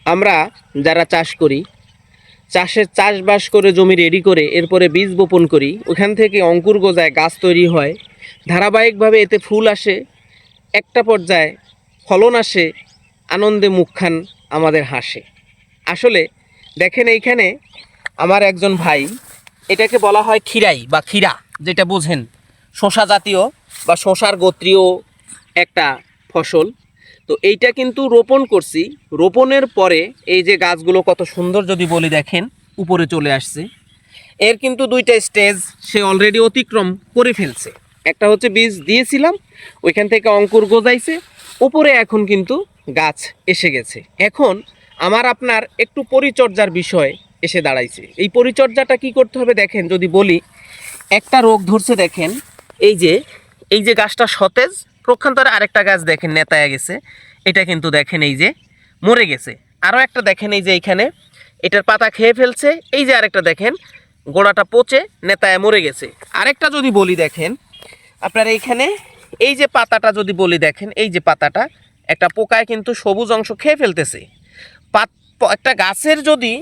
আমরা যারা চাষ করি, চাষবাস করে জমি রেডি করে এরপরে বীজ বপন করি, ওখান থেকে অঙ্কুর গজায় গাছ তৈরি হয়, ধারাবাহিকভাবে এতে ফুল আসে, একটা পর্যায়ে ফলন আসে, আনন্দে মুখখান আমাদের হাসে। আসলে দেখেন এইখানে আমার একজন ভাই, এটাকে বলা হয় খিরাই বা খিরা, যেটা বোঝেন শশা জাতীয় বা শশার গোত্রীয় একটা ফসল। তো এইটা কিন্তু রোপণ করছি, রোপণের পরে এই যে গাছগুলো কত সুন্দর যদি বলি দেখেন উপরে চলে আসছে। এর কিন্তু দুইটা স্টেজ সে অলরেডি অতিক্রম করে ফেলছে। একটা হচ্ছে বীজ দিয়েছিলাম, ওইখান থেকে অঙ্কুর গজাইছে, উপরে এখন কিন্তু গাছ এসে গেছে। এখন আমার আপনার একটু পরিচর্যার বিষয় এসে দাঁড়াইছে। এই পরিচর্যাটা কি করতে হবে দেখেন যদি বলি, একটা রোগ ধরছে দেখেন, এই যে গাছটা সতেজ, প্রক্ষান্তরে আরেকটা গাছ দেখেন নেতায় গেছে, এটা কিন্তু দেখেন এই যে মরে গেছে। আরও একটা দেখেন এই যে এইখানে এটার পাতা খেয়ে ফেলছে, এই যে আরেকটা দেখেন গোড়াটা পচে নেতায় মরে গেছে। আরেকটা যদি বলি দেখেন আপনার এইখানে এই যে পাতাটা যদি বলি দেখেন, এই যে পাতাটা একটা পোকায় কিন্তু সবুজ অংশ খেয়ে ফেলতেছে। একটা গাছের যদি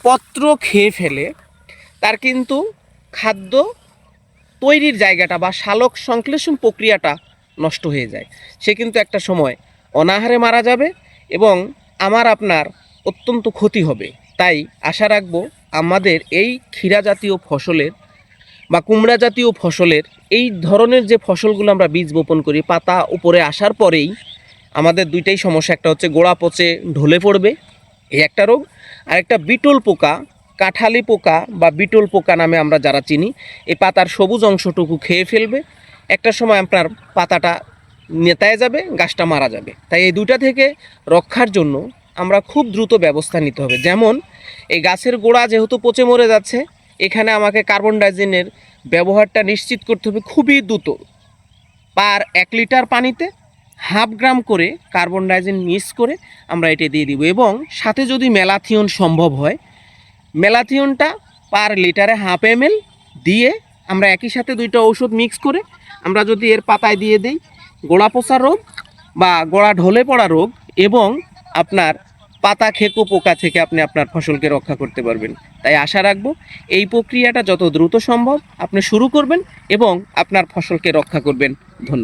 পত্র খেয়ে ফেলে তার কিন্তু খাদ্য তৈরির জায়গাটা বা সালোক সংশ্লেষণ প্রক্রিয়াটা নষ্ট হয়ে যায়। সে কিন্তু একটা সময় অনাহারে মারা যাবে এবং আমার আপনার অত্যন্ত ক্ষতি হবে। তাই আশা রাখবো আমাদের এই ক্ষীরা জাতীয় ফসলের বা কুমড়া জাতীয় ফসলের এই ধরনের যে ফসলগুলো আমরা বীজ বপন করি, পাতা উপরে আসার পরেই আমাদের দুইটাই সমস্যা। একটা হচ্ছে গোড়া পচে ঢলে পড়বে, এই একটা রোগ। আর একটা বিটল পোকা, কাঁঠালি পোকা বা বিটল পোকা নামে আমরা যারা চিনি, এই পাতার সবুজ অংশটুকু খেয়ে ফেলবে। একটা সময় আপনার পাতাটা নেতায় যাবে, গাছটা মারা যাবে। তাই এই দুটা থেকে রক্ষার জন্য আমরা খুব দ্রুত ব্যবস্থা নিতে হবে। যেমন এই গাছের গোড়া যেহেতু পচে মরে যাচ্ছে, এখানে আমাকে কার্বন ডাইজিনের ব্যবহারটা নিশ্চিত করতে হবে খুবই দ্রুত। পার 1 লিটার পানিতে 0.5 গ্রাম করে কার্বন ডাইজিন মিক্স করে আমরা এটা দিয়ে দিব, এবং সাথে যদি ম্যালাথিয়ন সম্ভব হয়, ম্যালাথিয়নটা পার লিটারে 0.5 ml দিয়ে আমরা একই সাথে দুইটা ঔষধ মিক্স করে আমরা যদি এর পাতায় দিয়ে দিই, গোড়া পচা রোগ বা গোড়া ঢলে পড়া রোগ এবং আপনার পাতা খেকো পোকা থেকে আপনি আপনার ফসলকে রক্ষা করতে পারবেন। তাই আশা রাখবো এই প্রক্রিয়াটা যত দ্রুত সম্ভব আপনি শুরু করবেন এবং আপনার ফসলকে রক্ষা করবেন। ধন্যবাদ।